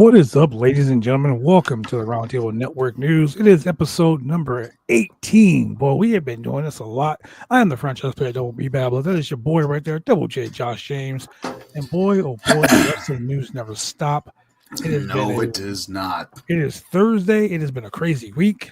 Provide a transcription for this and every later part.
What is up, ladies and gentlemen? Welcome to the Roundtable Network News. It is episode number 18. Boy, we have been doing this a lot. I am the franchise player, Double B Babbler. That is your boy right there, Double J, Josh James. And boy, oh boy, the wrestling news never stop. It does not. It is Thursday. It has been a crazy week.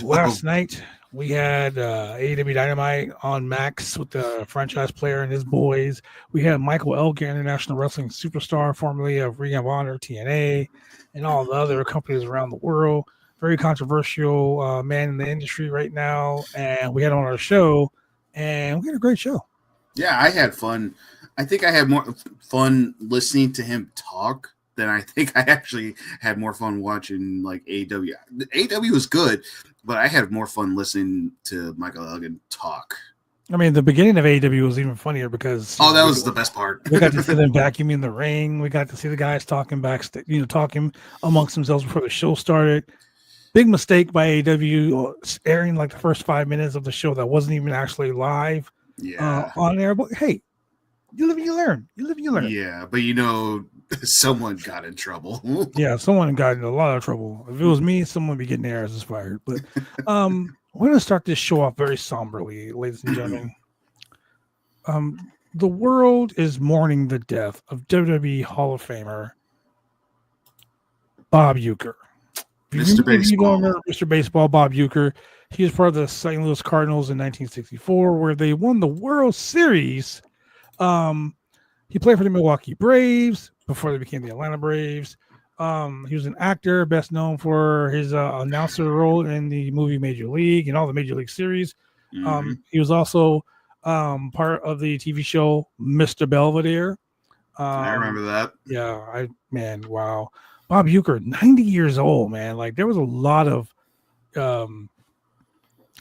Last night, we had AEW Dynamite on Max with the franchise player and his boys. We had Michael Elgin, international wrestling superstar, formerly of Ring of Honor, TNA, and all the other companies around the world. Very controversial man in the industry right now. And we had him on our show, and we had a great show. Yeah, I had fun. I think I had more fun listening to him talk than I think I actually had more fun watching like AEW. AEW was good, but I had more fun listening to Michael Elgin talk. I mean, the beginning of AEW was even funnier because that was the best part. We got to see them vacuuming the ring. We got to see the guys talking backstage, talking amongst themselves before the show started. Big mistake by AEW airing like the first 5 minutes of the show that wasn't even actually live on air. But hey, you live and you learn. Yeah, but someone got in trouble. Yeah, someone got in a lot of trouble. If it was me, someone would be getting their asses fired. But we're going to start this show off very somberly, ladies and gentlemen. The world is mourning the death of WWE Hall of Famer Bob Uecker. Mr. Baseball. Mr. Baseball, Bob Uecker. He was part of the St. Louis Cardinals in 1964, where they won the World Series. He played for the Milwaukee Braves before they became the Atlanta Braves. He was an actor, best known for his announcer role in the movie Major League and all the Major League series. Mm-hmm. He was also part of the TV show Mr. Belvedere. I remember that. Yeah, wow. Bob Uecker, 90 years old, man. Like there was a lot of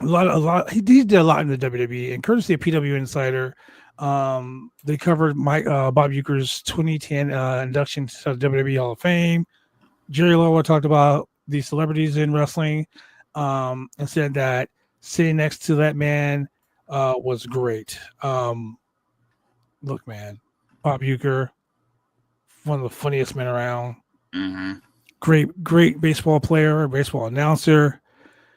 he did a lot in the WWE, and courtesy of PW Insider. They covered Bob Uecker's 2010 induction to the WWE Hall of Fame. Jerry Lawler talked about the celebrities in wrestling and said that sitting next to that man was great. Look, man, Bob Uecker, one of the funniest men around. Mm-hmm. Great baseball player, baseball announcer.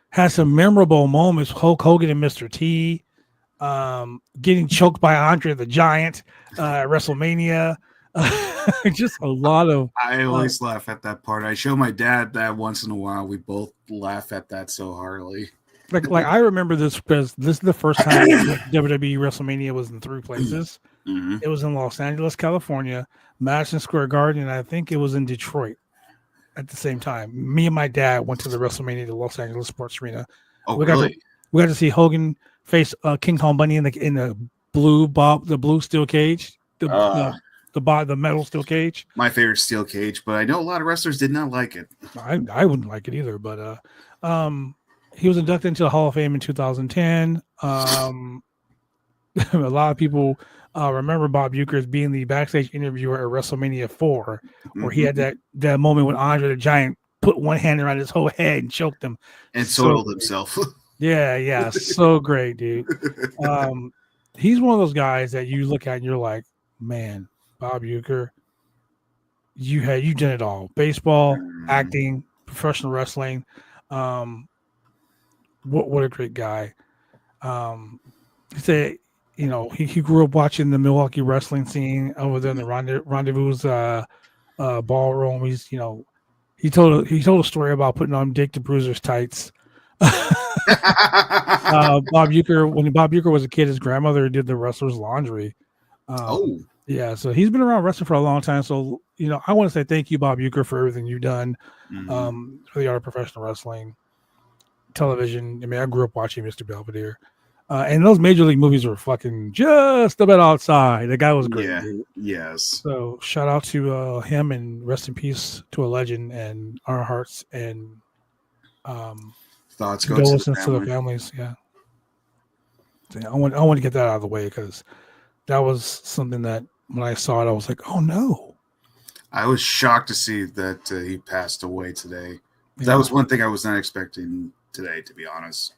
Had some memorable moments. Hulk Hogan and Mr. T. Getting choked by Andre the Giant at WrestleMania. Just a lot of. I always laugh at that part. I show my dad that once in a while. We both laugh at that so heartily. Like I remember this because this is the first time WWE WrestleMania was in three places. Mm-hmm. It was in Los Angeles, California, Madison Square Garden, and I think it was in Detroit at the same time. Me and my dad went to the WrestleMania, the Los Angeles Sports Arena. Oh, we really? Got to see Hogan face King Kong Bundy in the blue steel cage, the metal steel cage. My favorite steel cage, but I know a lot of wrestlers did not like it. I wouldn't like it either, but he was inducted into the Hall of Fame in 2010. A lot of people remember Bob Uecker as being the backstage interviewer at WrestleMania 4, where he had that moment when Andre the Giant put one hand around his whole head and choked him. And soiled himself. Yeah. So great, dude. He's one of those guys that you look at and you're like, man, Bob Uecker, you done it all. Baseball, acting, professional wrestling. What a great guy. He said, he grew up watching the Milwaukee wrestling scene over there in the Rendezvous ballroom. He told a story about putting on Dick the Bruiser's tights. Bob Uecker, when Bob Uecker was a kid, his grandmother did the wrestler's laundry. Yeah, so he's been around wrestling for a long time. So I want to say thank you, Bob Uecker, for everything you've done for the art of professional wrestling, television. I mean, I grew up watching Mr. Belvedere, and those Major League movies were fucking just about outside. The guy was great. Yeah, dude. yes. So shout out to him, and rest in peace to a legend, and our hearts and thoughts go to the families. Yeah. I want to get that out of the way because that was something that when I saw it, I was like, oh no. I was shocked to see that he passed away today. Yeah. That was one thing I was not expecting today, to be honest.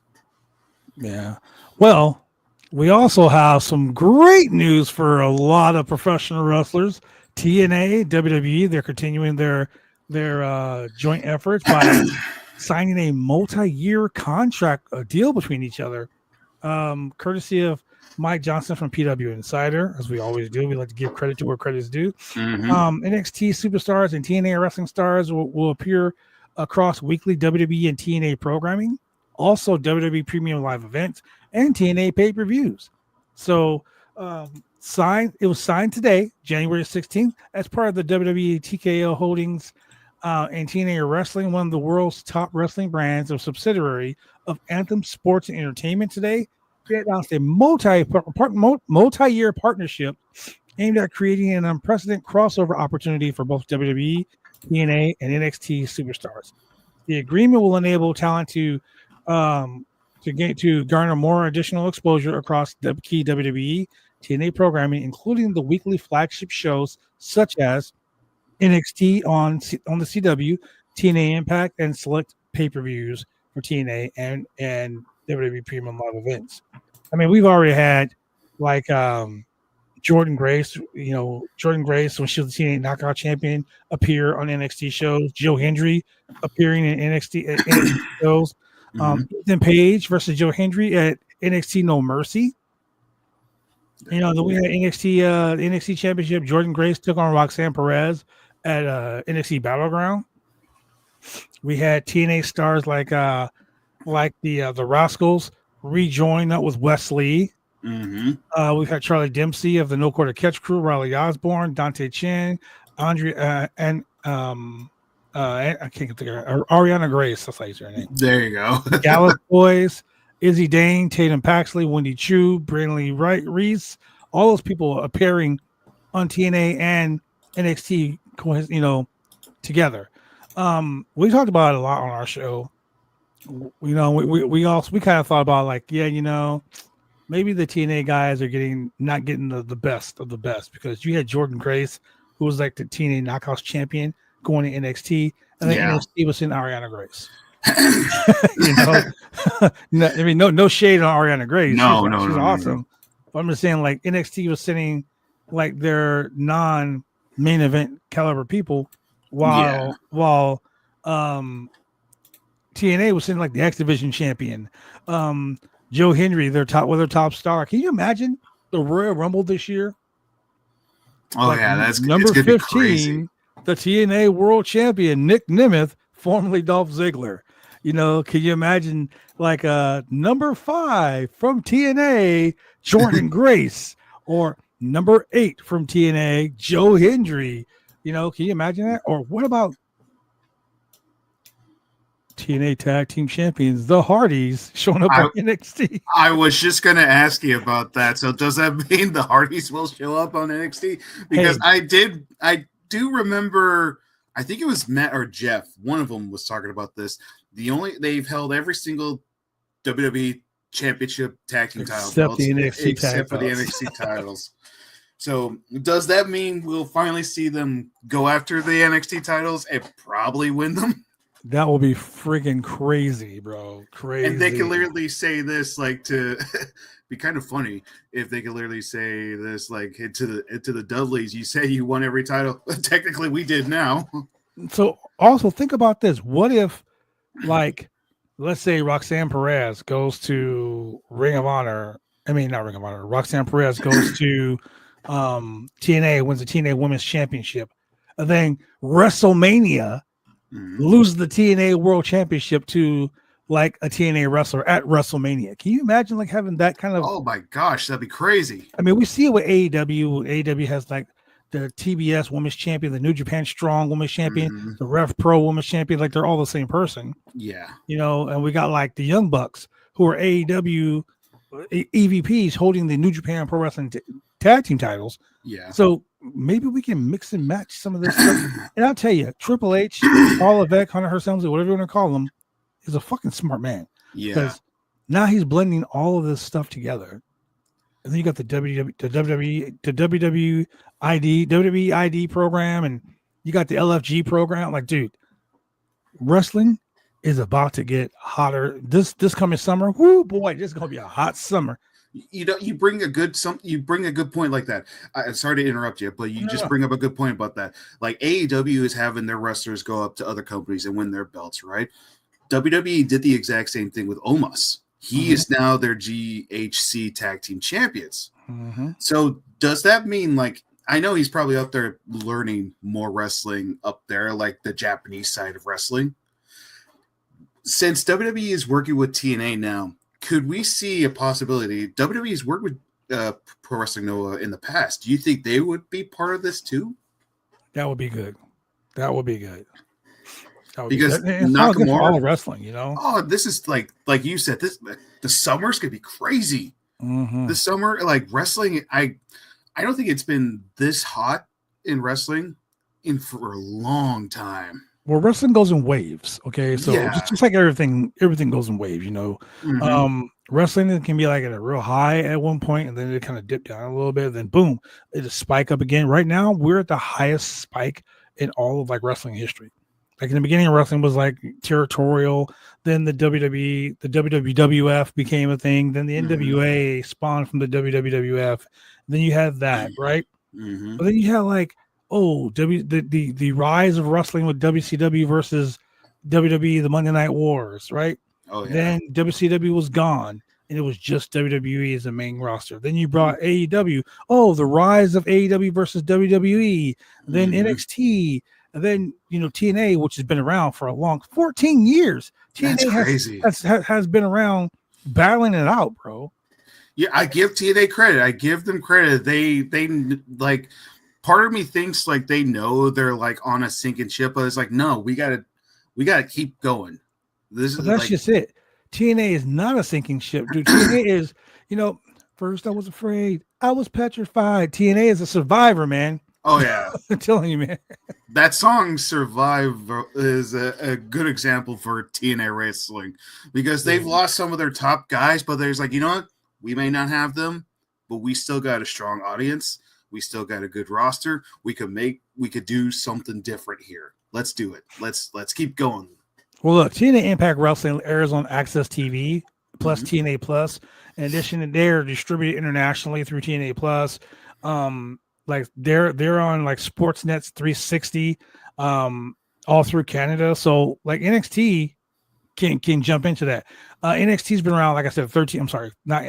Yeah. Well, we also have some great news for a lot of professional wrestlers. TNA, WWE, they're continuing their joint efforts by signing a multi-year contract deal between each other, courtesy of Mike Johnson from PW Insider, as we always do. We like to give credit to where credit is due. NXT superstars and TNA wrestling stars will appear across weekly WWE and TNA programming, also WWE premium live events and TNA pay-per-views. So it was signed today, January 16th, as part of the WWE TKO Holdings and TNA Wrestling, one of the world's top wrestling brands, a subsidiary of Anthem Sports and Entertainment. Today, they announced a multi-year partnership aimed at creating an unprecedented crossover opportunity for both WWE, TNA, and NXT superstars. The agreement will enable talent to garner more additional exposure across the key WWE, TNA programming, including the weekly flagship shows such as NXT on the CW, TNA Impact, and select pay-per-views for TNA and WWE Premium Live events. I mean, we've already had like Jordan Grace, Jordan Grace, when she was the TNA Knockout Champion, appear on NXT shows. Joe Hendry appearing in NXT shows. Ethan Page versus Joe Hendry at NXT No Mercy. Then we had NXT Championship. Jordan Grace took on Roxanne Perez at NXT Battleground. We had TNA stars like the Rascals rejoin up with Wesley. We've had Charlie Dempsey of the No Quarter Catch Crew, Riley Osborne, Dante Chen, Andrea, and I can't think of her. Ariana Grace. That's how you say her name. There you go. Gallus Boys, Izzy Dane, Tatum Paxley, Wendy Chu, Brandley Reese. All those people appearing on TNA and NXT, together. We talked about it a lot on our show. We kind of thought about maybe the TNA guys are not getting the best of the best, because you had Jordan Grace, who was like the TNA Knockouts champion, going to NXT, and then NXT was in Ariana Grace. No shade on Ariana Grace. She's awesome. But I'm just saying, like, NXT was sending like their non-main event caliber people, while TNA was sending like the X Division champion, Joe Hendry, their top star. Can you imagine the Royal Rumble this year? Oh, that's number 15, the TNA World Champion Nick Nemeth, formerly Dolph Ziggler. Can you imagine like number 5 from TNA, Jordan Grace, or number 8 from TNA, Joe Hendry? Can you imagine that? Or what about TNA Tag Team Champions, the Hardys, showing up on NXT? I was just going to ask you about that. So does that mean the Hardys will show up on NXT? Because I do remember, I think it was Matt or Jeff, one of them was talking about this. They've held every single WWE Championship Tag Team title except the NXT titles. So does that mean we'll finally see them go after the NXT titles and probably win them? That will be freaking crazy, bro. Crazy. And they can literally say this, like, to be kind of funny if they could literally say this, like, to the Dudleys, you say you won every title. Technically, we did now. So also think about this. What if, like, let's say Roxanne Perez goes to Ring of Honor. I mean, not Ring of Honor. Roxanne Perez goes to TNA, wins the TNA Women's Championship. And then WrestleMania loses the TNA World Championship to like a TNA wrestler at WrestleMania. Can you imagine like having that kind of? Oh my gosh, that'd be crazy. I mean, we see it with AEW. AEW has like the TBS Women's Champion, the New Japan Strong Women's Champion, the Rev Pro Women's Champion. Like they're all the same person. Yeah. And we got like the Young Bucks, who are AEW EVPs holding the New Japan Pro Wrestling tag team titles. Yeah. So maybe we can mix and match some of this stuff. And I'll tell you, Triple H, Paul Levesque, Hunter Hearst Helmsley, whatever you want to call him, is a fucking smart man. Yeah. Because now he's blending all of this stuff together. And then you got the WWE ID program, and you got the LFG program. Like, dude, wrestling is about to get hotter. This coming summer, whoo boy, this is gonna be a hot summer. You bring a good point like that. I'm sorry to interrupt you, but you just bring up a good point about that. Like AEW is having their wrestlers go up to other companies and win their belts, right? WWE did the exact same thing with Omos. He is now their GHC tag team champions. So does that mean, like, I know he's probably up there learning more wrestling up there, like the Japanese side of wrestling. Since WWE is working with TNA now, could we see a possibility? WWE has worked with Pro Wrestling Noah in the past. Do you think they would be part of this too? That would be good. That would be good. Because it's all good for all wrestling, you know. Oh, this is like you said. The summers could be crazy. The summer, like wrestling, I don't think it's been this hot in wrestling for a long time. Well, wrestling goes in waves, okay? So just like everything goes in waves, you know. Wrestling can be like at a real high at one point, and then it kind of dip down a little bit, and then boom, it just spike up again. Right now, we're at the highest spike in all of like wrestling history. Like in the beginning of wrestling was like territorial, then the WWE, the WWF became a thing, then the NWA spawned from the WWF, then you had that, right? But then you had like, the rise of wrestling with WCW versus WWE, the Monday Night Wars, right? Oh yeah. Then WCW was gone, and it was just WWE as the main roster. Then you brought AEW. Oh, the rise of AEW versus WWE. Then NXT. And then, you know, TNA, which has been around for a long 14 years. TNA has been around battling it out, bro. Yeah, I give TNA credit. I give them credit. They like, part of me thinks like they know they're like on a sinking ship, but it's like, no, we gotta keep going. That's like, just it. TNA is not a sinking ship, dude. TNA is, you know, first I was afraid, I was petrified. TNA is a survivor, man. Oh yeah, I'm telling you, man. That song "Survive" is a good example for TNA wrestling, because they've lost some of their top guys, but there's like, you know what? We may not have them, but we still got a strong audience. We still got a good roster. We could do something different here. Let's do it. Let's keep going. Well, look, TNA Impact Wrestling airs on Access TV plus TNA Plus. In addition, they're distributed internationally through TNA Plus. Like they're on like Sportsnet's 360, all through Canada. So like NXT can jump into that. NXT's been around, like I said, 13. I'm sorry, not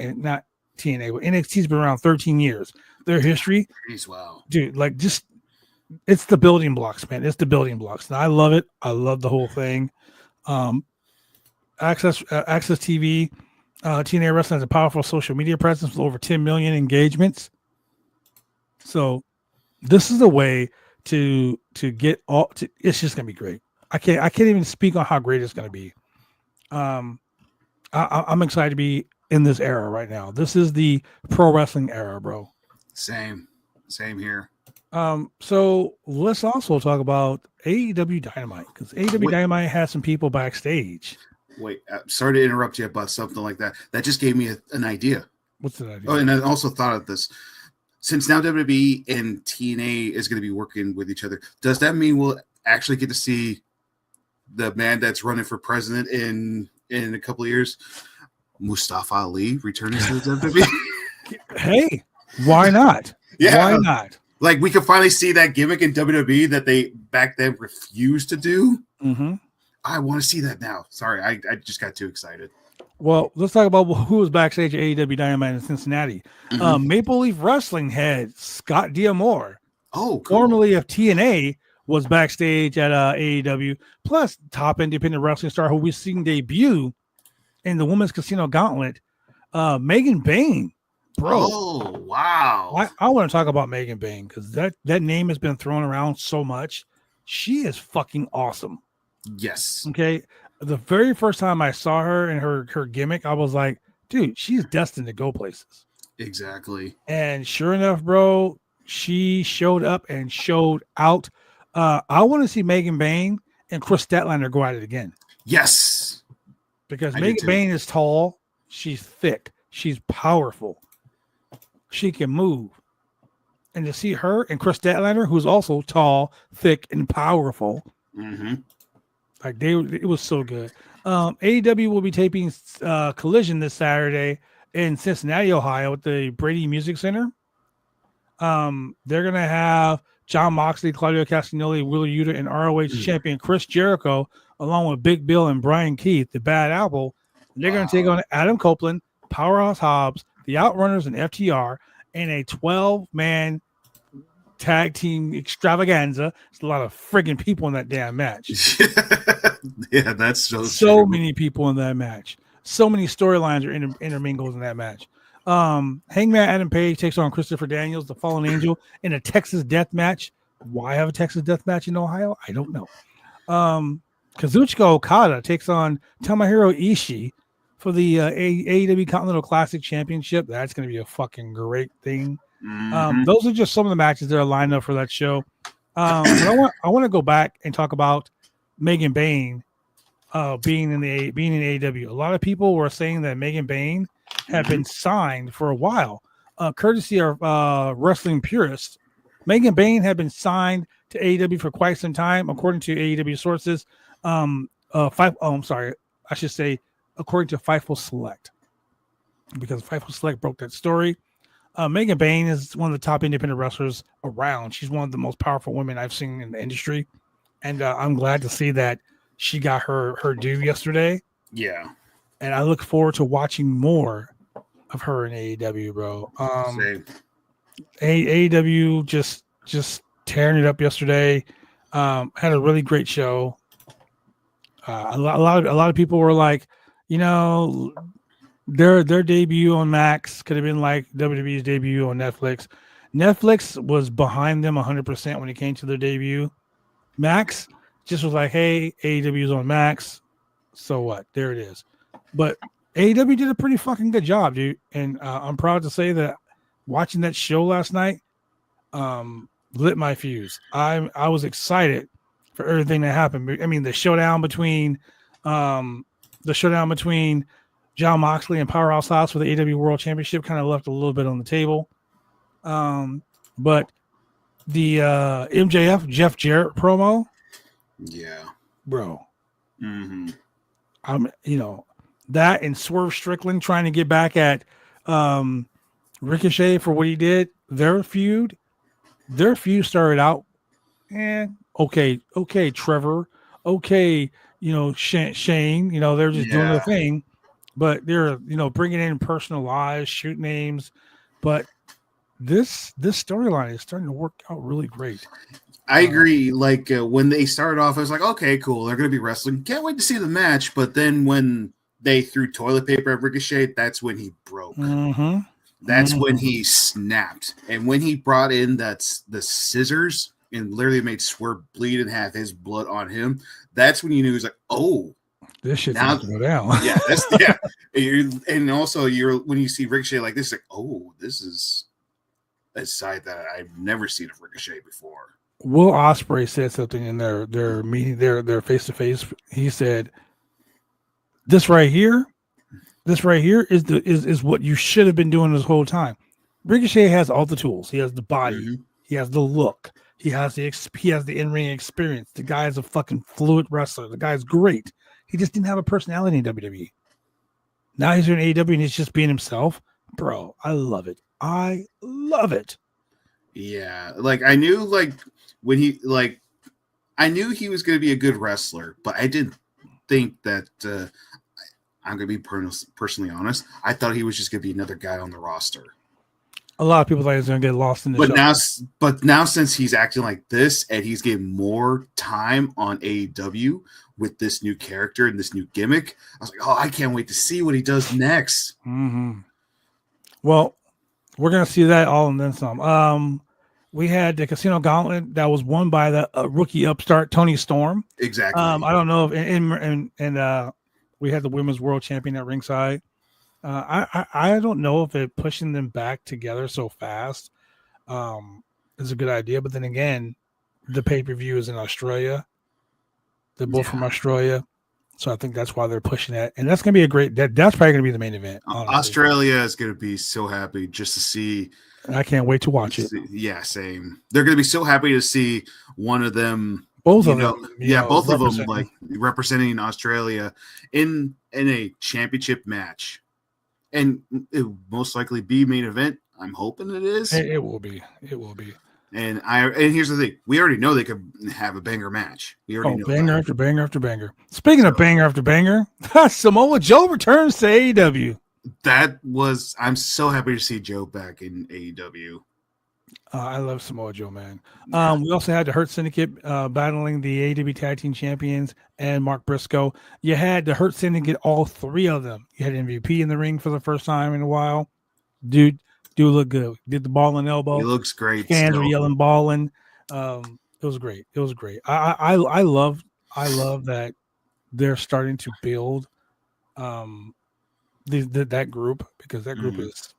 TNA, but NXT's been around 13 years. Their history, wow, dude, like just it's the building blocks, man. It's the building blocks, and I love it. I love the whole thing. Access TV, TNA Wrestling has a powerful social media presence with over 10 million engagements. So this is a way to get all. It's just gonna be great. I can't even speak on how great it's gonna be. I'm excited to be in this era right now. This is the pro wrestling era, bro. Same here. So let's also talk about AEW Dynamite, because AEW Dynamite has some people backstage. Wait, sorry to interrupt you about something like that. That just gave me an idea. What's that idea? Oh, and I also thought of this. Since now WWE and TNA is going to be working with each other, does that mean we'll actually get to see the man that's running for president in a couple of years, Mustafa Ali, returning to the WWE? Hey, why not? Why not? Like, we could finally see that gimmick in WWE that they back then refused to do. I want to see that now. Sorry, I just got too excited. Well, let's talk about who was backstage at AEW Dynamite in Cincinnati. Maple Leaf Wrestling head Scott D'Amore, formerly of TNA, was backstage at AEW. Plus, top independent wrestling star who we've seen debut in the Women's Casino Gauntlet, Megan Bayne. Bro, oh wow! I want to talk about Megan Bayne because that name has been thrown around so much. She is fucking awesome. Yes. Okay. The very first time I saw her and her gimmick, I was like, dude, she's destined to go places. Exactly. And sure enough, bro, she showed up and showed out. I want to see Megan Bayne and Chris Statlander go at it again. Yes. Because Megan Bayne is tall. She's thick. She's powerful. She can move. And to see her and Chris Statlander, who's also tall, thick, and powerful. It was so good. AEW will be taping Collision this Saturday in Cincinnati, Ohio, at the Brady Music Center. They're gonna have John Moxley, Claudio Castagnoli, Wheeler Yuta, and ROH champion Chris Jericho, along with Big Bill and Brian Keith, the Bad Apple. They're gonna take on Adam Copeland, Powerhouse Hobbs, the Outrunners, and FTR in a 12-man tag team extravaganza. There's a lot of friggin' people in that damn match. Yeah, that's so many people in that match. So many storylines are intermingled in that match. Hangman Adam Page takes on Christopher Daniels, the Fallen Angel, in a Texas death match. Why have a Texas death match in Ohio? I don't know. Kazuchika Okada takes on Tomohiro Ishii for the AEW Continental Classic Championship. That's going to be a fucking great thing. Those are just some of the matches that are lined up for that show. But I want to go back and talk about Megan Bayne being in AEW. A lot of people were saying that Megan Bayne had been signed for a while, courtesy of wrestling purists. Megan Bayne had been signed to AEW for quite some time, according to AEW sources. I'm sorry, I should say according to Fightful Select, because Fightful Select broke that story. Megan Bayne is one of the top independent wrestlers around. She's one of the most powerful women I've seen in the industry, and I'm glad to see that she got her due yesterday. Yeah, and I look forward to watching more of her in AEW, bro. AEW just tearing it up yesterday. Had a really great show. A lot of people were like, their debut on Max could have been like WWE's debut on Netflix. Netflix was behind them 100% when it came to their debut. Max just was like, hey, AEW's on Max. So what? There it is. But AEW did a pretty fucking good job, dude. And I'm proud to say that watching that show last night lit my fuse. I was excited for everything that happened. I mean, the showdown between John Moxley and Powerhouse Hobbs for the AEW World Championship kind of left a little bit on the table. But the MJF Jeff Jarrett promo, yeah, bro. That and Swerve Strickland trying to get back at Ricochet for what he did. Their feud started out, okay, Trevor, okay, Shane, they're just doing their thing, but they're bringing in personal lives, shoot names, but this storyline is starting to work out really great. I agree. Like when they started off, I was like, okay, cool, they're going to be wrestling. Can't wait to see the match. But then when they threw toilet paper at Ricochet, that's when he broke. That's when he snapped. And when he brought in the scissors and literally made Swerve bleed and have his blood on him, that's when you knew he was like, oh, this shit's about to go down. And also when you see Ricochet like this, like, oh, this is a side that I've never seen of Ricochet before. Will Ospreay said something in their meeting, their face-to-face. He said, This right here is what you should have been doing this whole time. Ricochet has all the tools. He has the body. He has the look. He has the in-ring experience. The guy is a fucking fluid wrestler. The guy's great. He just didn't have a personality in WWE. Now he's in AEW and he's just being himself. Bro, I love it. I love it. Yeah, like I knew I knew he was going to be a good wrestler, but I didn't think that I'm going to be personally honest. I thought he was just going to be another guy on the roster. A lot of people thought he was going to get lost in the show. But now since he's acting like this and he's getting more time on AEW with this new character and this new gimmick, I was like, oh, I can't wait to see what he does next. Well, we're going to see that all and then some. We had the Casino Gauntlet that was won by the rookie upstart Tony Storm. Exactly. I don't know if and we had the women's world champion at ringside. I don't know if it pushing them back together so fast is a good idea. But then again, the pay-per-view is in Australia. They're both from Australia. So I think that's why they're pushing that. And that's going to be a great, that's probably going to be the main event. Honestly. Australia is going to be so happy just to see. I can't wait to watch it. Yeah, same. They're going to be so happy to see one of them. Both of them. Both of them like representing Australia in a championship match. and it will most likely be main event. I'm hoping it is. It will be. It will be. And here's the thing: we already know they could have a banger match. We already know banger that. after banger after banger. Speaking of banger after banger, Samoa Joe returns to AEW. I'm so happy to see Joe back in AEW. I love Samoa Joe, man. We also had the Hurt Syndicate battling the AEW Tag Team Champions and Mark Briscoe. You had the Hurt Syndicate, all three of them. You had MVP in the ring for the first time in a while. Dude look good. Did the ball and elbow. He looks great. Fans were yelling, balling. It was great. It was great. I love that they're starting to build that group, because that group is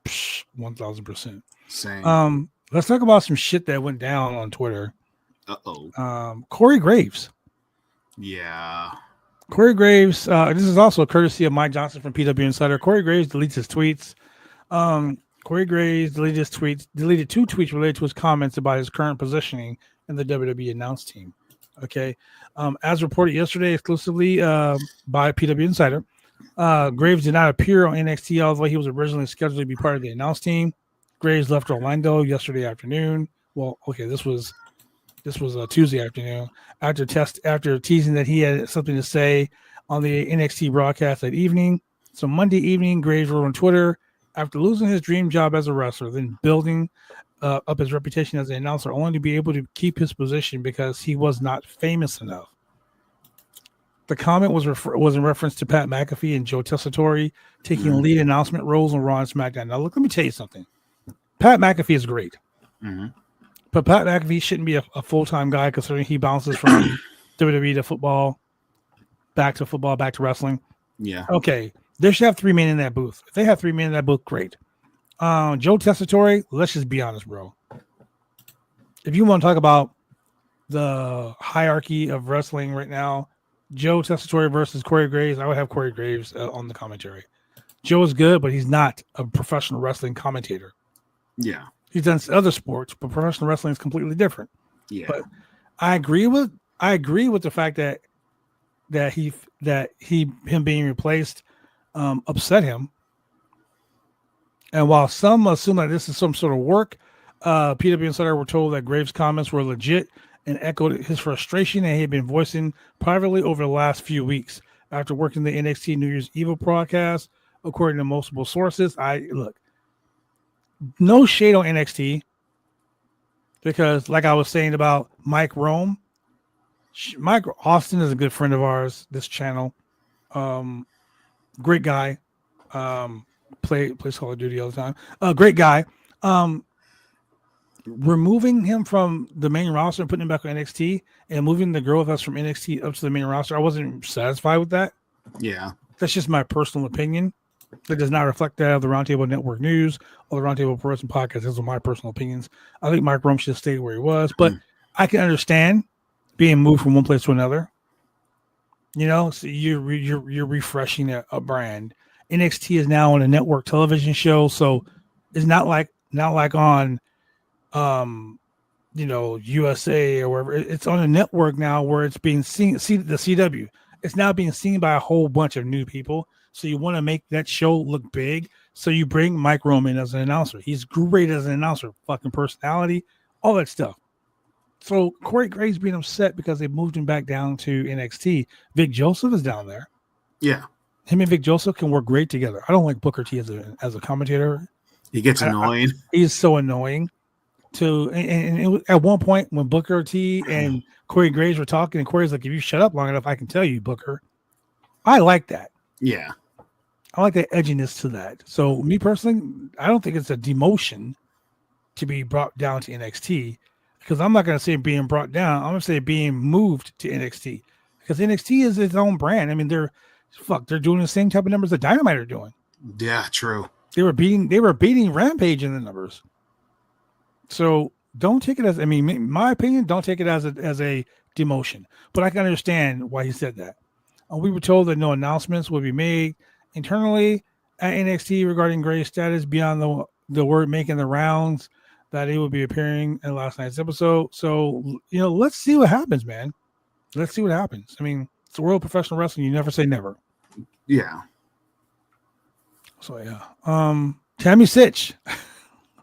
1,000%. Same. Let's talk about some shit that went down on Twitter. Corey Graves. Yeah. Corey Graves. This is also a courtesy of Mike Johnson from PW Insider. Corey Graves deletes his tweets. Corey Graves deleted two tweets related to his comments about his current positioning in the WWE announce team. Okay. As reported yesterday exclusively by PW Insider, Graves did not appear on NXT, although he was originally scheduled to be part of the announce team. Graves left Orlando yesterday afternoon. Well, okay, this was Tuesday afternoon after teasing that he had something to say on the NXT broadcast that evening. So Monday evening, Graves wrote on Twitter, after losing his dream job as a wrestler, then building up his reputation as an announcer, only to be able to keep his position because he was not famous enough. The comment was in reference to Pat McAfee and Joe Tessitore taking lead announcement roles on Raw and SmackDown. Now, look, let me tell you something. Pat McAfee is great. But Pat McAfee shouldn't be a full-time guy, considering he bounces from WWE to football, back to wrestling. Yeah. Okay. They should have 3 men in that booth. If they have 3 men in that booth, great. Joe Tessitore, let's just be honest, bro. If you want to talk about the hierarchy of wrestling right now, Joe Tessitore versus Corey Graves, I would have Corey Graves on the commentary. Joe is good, but he's not a professional wrestling commentator. Yeah. He's done other sports, but professional wrestling is completely different. Yeah. But I agree with the fact that him being replaced upset him. And while some assume that this is some sort of work, PW Insider were told that Graves' comments were legit and echoed his frustration that he had been voicing privately over the last few weeks after working the NXT New Year's Evil broadcast, according to multiple sources. No shade on NXT, because like I was saying about Mike Rome, Mike Austin is a good friend of ours, this channel. Great guy. Plays Call of Duty all the time. Great guy. Removing him from the main roster and putting him back on NXT and moving the girl with us from NXT up to the main roster, I wasn't satisfied with that. Yeah. That's just my personal opinion. That does not reflect that of the Roundtable Network News or the Roundtable Pro Wrestling Podcast. Those are my personal opinions. I think Mike Rome should stay where he was, but I can understand being moved from one place to another. You know, so you're refreshing a brand. NXT is now on a network television show, so it's not like on USA or wherever. It's on a network now where it's being seen. The CW. It's now being seen by a whole bunch of new people. So you want to make that show look big. So you bring Mike Rome in as an announcer. He's great as an announcer, fucking personality, all that stuff. So Corey Graves being upset because they moved him back down to NXT. Vic Joseph is down there. Yeah. Him and Vic Joseph can work great together. I don't like Booker T as a commentator. He gets annoying. He's so annoying. At one point when Booker T and Corey Graves were talking, and Corey's like, if you shut up long enough, I can tell you, Booker. I like that. Yeah. I like that edginess to that. So me personally, I don't think it's a demotion to be brought down to NXT, because I'm not going to say being brought down. I'm going to say being moved to NXT, because NXT is its own brand. I mean, they're doing the same type of numbers that Dynamite are doing. Yeah, true. They were beating Rampage in the numbers. So don't take it as, in my opinion, don't take it as a demotion. But I can understand why he said that. We were told that no announcements would be made internally at NXT regarding Gray's status beyond the word making the rounds that he would be appearing in last night's episode. So, let's see what happens, man. Let's see what happens. I mean, it's the world of professional wrestling. You never say never. Yeah. So yeah. Tammy Sitch.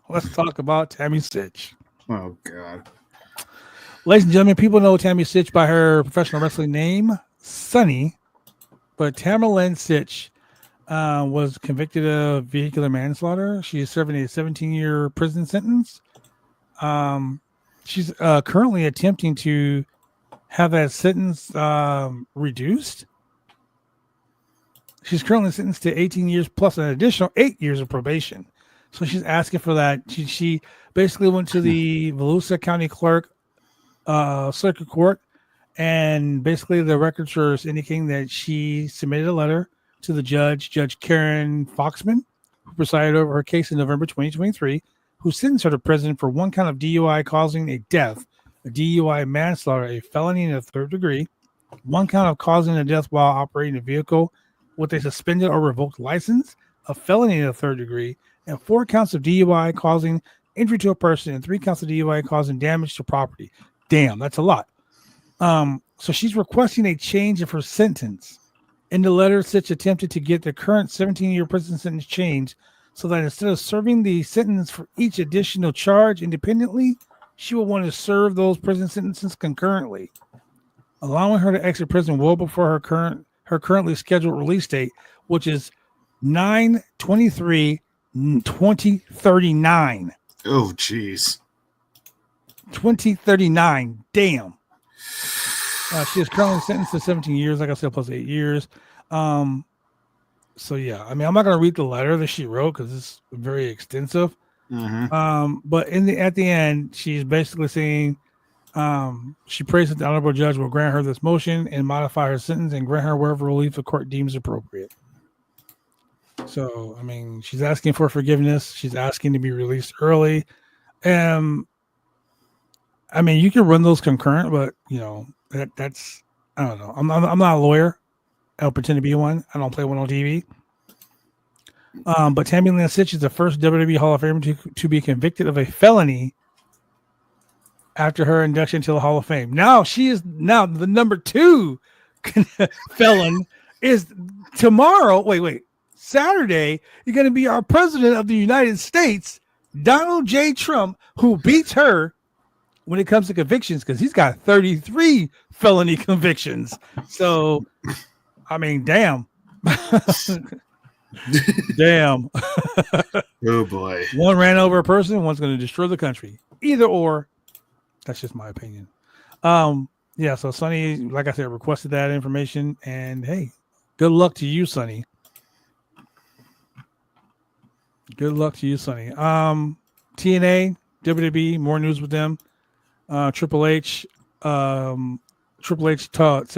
Let's talk about Tammy Sitch. Oh God. Ladies and gentlemen, people know Tammy Sitch by her professional wrestling name, Sunny. But Tamerlan Sitch was convicted of vehicular manslaughter. She is serving a 17-year prison sentence. She's currently attempting to have that sentence reduced. She's currently sentenced to 18 years plus an additional 8 years of probation. So she's asking for that. She basically went to the Volusia County Clerk Circuit Court, and basically the records are indicating that she submitted a letter to the judge, Judge Karen Foxman, who presided over her case in November 2023, who sentenced her to prison for one count of DUI causing a death, a DUI manslaughter, a felony in the third degree, one count of causing a death while operating a vehicle with a suspended or revoked license, a felony in the third degree, and 4 counts of DUI causing injury to a person, and 3 counts of DUI causing damage to property. Damn, that's a lot. So she's requesting a change of her sentence. In the letter, Sitch attempted to get the current 17-year prison sentence changed so that instead of serving the sentence for each additional charge independently, she will want to serve those prison sentences concurrently, allowing her to exit prison well before her currently scheduled release date, which is 9/23/2039. Oh, jeez. 2039. Damn. She is currently sentenced to 17 years, like I said, plus 8 years. So yeah, I mean, I'm not going to read the letter that she wrote because it's very extensive. Mm-hmm. But at the end, she's basically saying she prays that the honorable judge will grant her this motion and modify her sentence and grant her whatever relief the court deems appropriate. So, I mean, she's asking for forgiveness. She's asking to be released early. I mean, you can run those concurrent, but you know that's I don't know. I'm not a lawyer. I don't pretend to be one. I don't play one on TV. But Tammy Lynn Sitch is the first WWE Hall of Famer to be convicted of a felony after her induction to the Hall of Fame. Now she is the number 2 felon is tomorrow. Wait. Saturday, you're going to be our president of the United States, Donald J. Trump, who beats her when it comes to convictions because he's got 33 felony convictions. So, I mean, damn. Damn. Oh, boy. One ran over a person, one's going to destroy the country. Either or. That's just my opinion. Yeah, so Sonny, like I said, requested that information. And, hey, good luck to you, Sonny. Good luck to you, Sonny. TNA, WWE, more news with them. Triple H said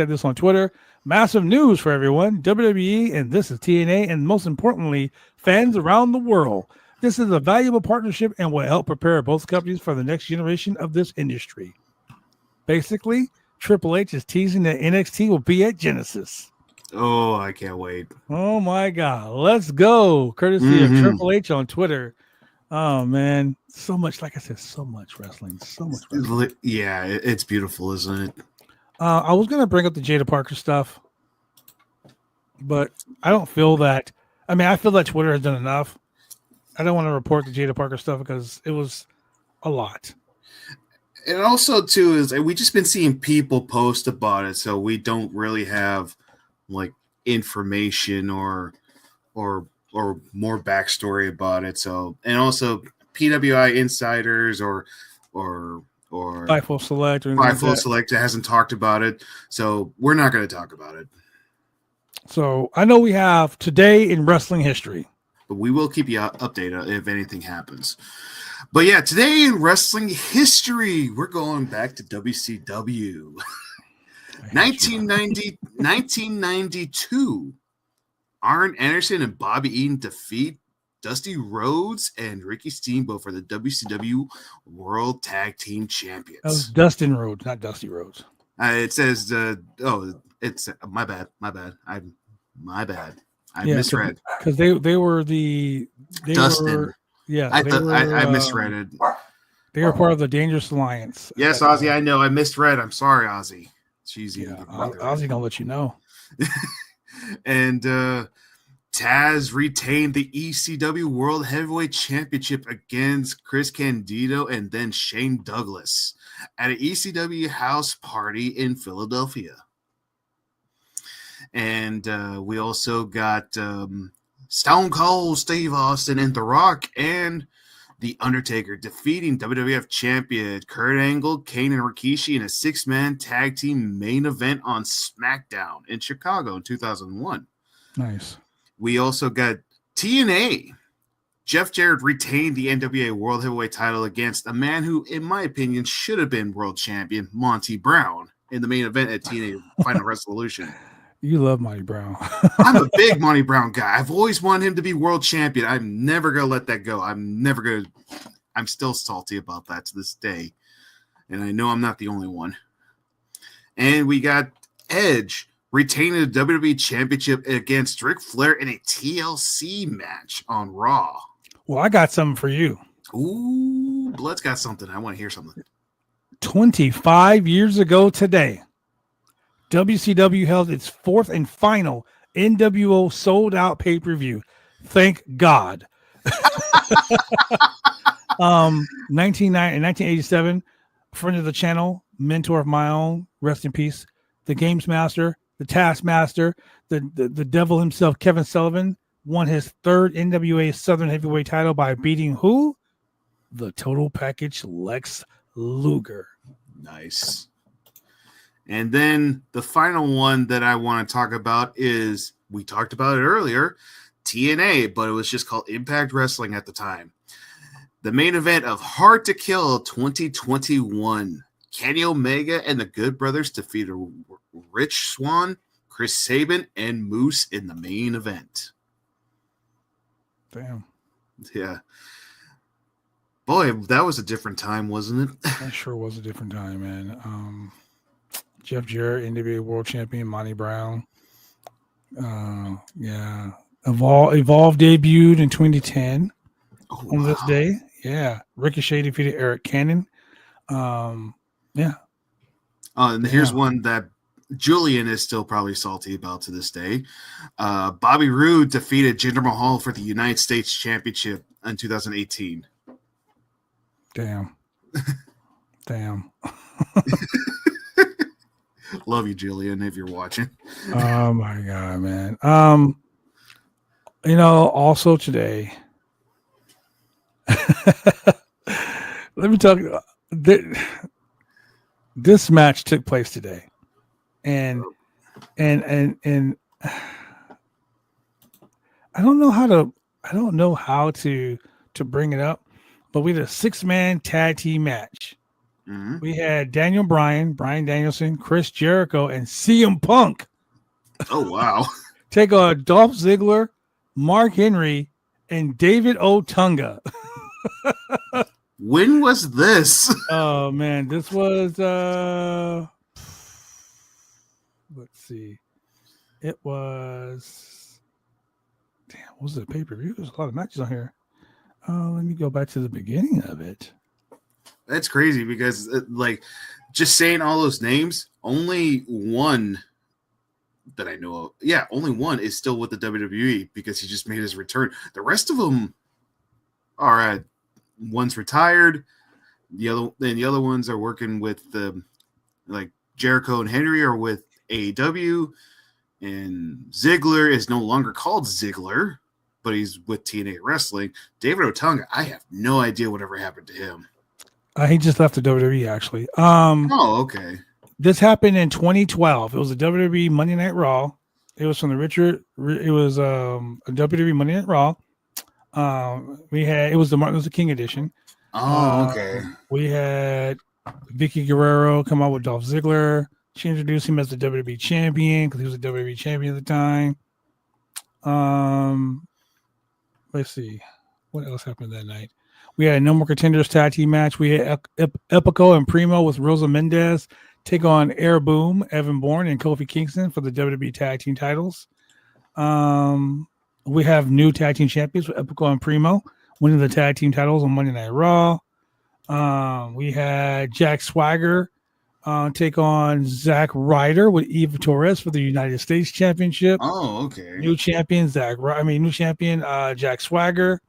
this on Twitter. Massive news for everyone. WWE, and this is TNA, and most importantly, fans around the world. This is a valuable partnership and will help prepare both companies for the next generation of this industry. Basically, Triple H is teasing that NXT will be at Genesis. Oh, I can't wait. Oh, my God. Let's go. Courtesy of Triple H on Twitter. Oh, man. So much, like I said, so much wrestling. So much wrestling. Yeah, it's beautiful, isn't it? I was going to bring up the Jada Parker stuff, but I don't feel that. I mean, I feel that Twitter has done enough. I don't want to report the Jada Parker stuff because it was a lot. And also, too, is we just been seeing people post about it, so we don't really have like information or more backstory about it. So, and also PWI insiders or Fightful Select or Fightful Select hasn't talked about it, so we're not going to talk about it. So I know we have today in wrestling history, but we will keep you updated if anything happens. But yeah, today in wrestling history, we're going back to WCW. 1992, Arn Anderson and Bobby Eaton defeat Dusty Rhodes and Ricky Steamboat for the WCW World Tag Team Champions. That was Dustin Rhodes, not Dusty Rhodes. It says, it's my bad. I misread. Because they were Dustin. I misread it. They were part of the Dangerous Alliance. Yes, Ozzy, I know. I misread. I'm sorry, Ozzy. Ozzy gonna let you know. And Taz retained the ECW World Heavyweight Championship against Chris Candido and then Shane Douglas at an ECW house party in Philadelphia. And we also got Stone Cold Steve Austin and The Rock and The Undertaker defeating WWF champion Kurt Angle, Kane, and Rikishi in a 6-man tag team main event on SmackDown in Chicago in 2001. Nice. We also got TNA. Jeff Jarrett retained the NWA World Heavyweight title against a man who, in my opinion, should have been world champion, Monty Brown, in the main event at TNA Final Resolution. You love Monty Brown. I'm a big Monty Brown guy. I've always wanted him to be world champion. I'm never going to let that go. I'm still salty about that to this day. And I know I'm not the only one. And we got Edge retaining the WWE Championship against Ric Flair in a TLC match on Raw. Well, I got something for you. Ooh, Blood's got something. I want to hear something. 25 years ago today, WCW held its fourth and final NWO sold-out pay-per-view. Thank God. 1987, friend of the channel, mentor of my own, rest in peace, the Games Master, the Taskmaster, the devil himself, Kevin Sullivan, won his third NWA Southern Heavyweight title by beating who? The Total Package Lex Luger. Nice. And then the final one that I want to talk about is, we talked about it earlier, TNA, but it was just called Impact Wrestling at the time. The main event of Hard to Kill 2021. Kenny Omega and the Good Brothers defeated Rich Swann, Chris Sabin, and Moose in the main event. Damn. Yeah. Boy, that was a different time, wasn't it? That sure was a different time, man. Jeff Jarrett, NWA World Champion, Monty Brown. Yeah. Evolve debuted in 2010 on this day. Yeah. Ricochet defeated Eric Cannon. Yeah. And here's one that Julian is still probably salty about to this day. Bobby Roode defeated Jinder Mahal for the United States Championship in 2018. Damn. Damn. Love you, Julian, if you're watching. Oh my God, man. Also today, let me talk. This match took place today, and I don't know how to bring it up, but we had a 6-man tag team match. Mm-hmm. We had Daniel Bryan, Bryan Danielson, Chris Jericho, and CM Punk. Oh, wow. Take on Dolph Ziggler, Mark Henry, and David Otunga. When was this? Oh, man. This was, let's see. It was, what was it, a pay-per-view? There's a lot of matches on here. Let me go back to the beginning of it. That's crazy because, just saying all those names, only one that I know of, only one is still with the WWE because he just made his return. The rest of them are one's retired, the other ones are working with Jericho and Henry are with AEW, and Ziggler is no longer called Ziggler, but he's with TNA Wrestling. David Otunga, I have no idea whatever happened to him. He just left the WWE, actually. Okay. This happened in 2012. It was a WWE Monday Night Raw. It was from a WWE Monday Night Raw. It was the Martin Luther King edition. Oh, okay. We had Vicky Guerrero come out with Dolph Ziggler. She introduced him as the WWE champion because he was a WWE champion at the time. Let's see. What else happened that night? We had a No More Contenders tag team match. We had Epico and Primo with Rosa Mendez take on Air Boom, Evan Bourne, and Kofi Kingston for the WWE tag team titles. We have new tag team champions with Epico and Primo winning the tag team titles on Monday Night Raw. We had Jack Swagger take on Zack Ryder with Eva Torres for the United States Championship. Oh, okay. New champion Jack Swagger.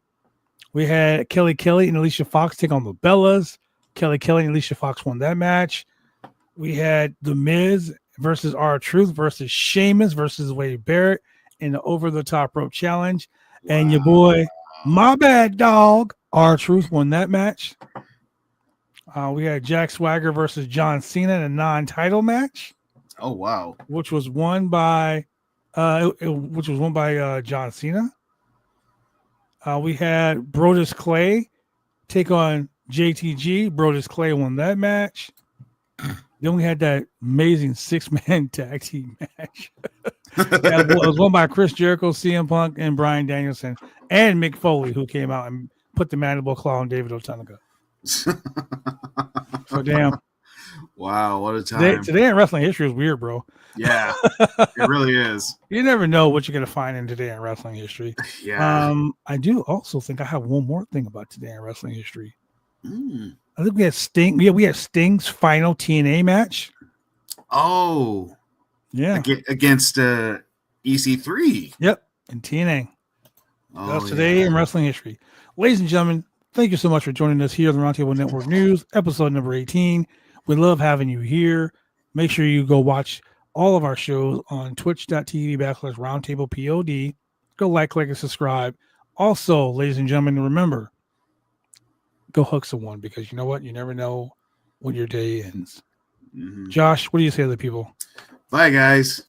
We had Kelly and Alicia Fox take on the Bellas. Kelly and Alicia Fox won that match. We had The Miz versus R-Truth versus Sheamus versus Wade Barrett in the Over the Top Rope Challenge. Wow. And your boy, my bad dog, R-Truth won that match. We had Jack Swagger versus John Cena in a non-title match. Oh wow! Which was won by John Cena. We had Brodus Clay take on JTG. Brodus Clay won that match. Then we had that amazing 6-man tag team match. It was won by Chris Jericho, CM Punk, and Bryan Danielson, and Mick Foley, who came out and put the mandible claw on David Otunga. So damn. Wow, what a time. Today in wrestling history is weird, bro. Yeah, it really is. You never know what you're going to find in today in wrestling history. Yeah. I do also think I have one more thing about today in wrestling history. I think we had Sting. Yeah, we had Sting's final TNA match. Oh. Yeah. Against EC3. Yep, in TNA. That's today in wrestling history. Ladies and gentlemen, thank you so much for joining us here on the Roundtable Network News, episode number 18. We love having you here. Make sure you go watch all of our shows on twitch.tv/roundtablepod. Go like, click, and subscribe. Also, ladies and gentlemen, remember, go hug someone because you know what? You never know when your day ends. Josh, what do you say to the people? Bye, guys.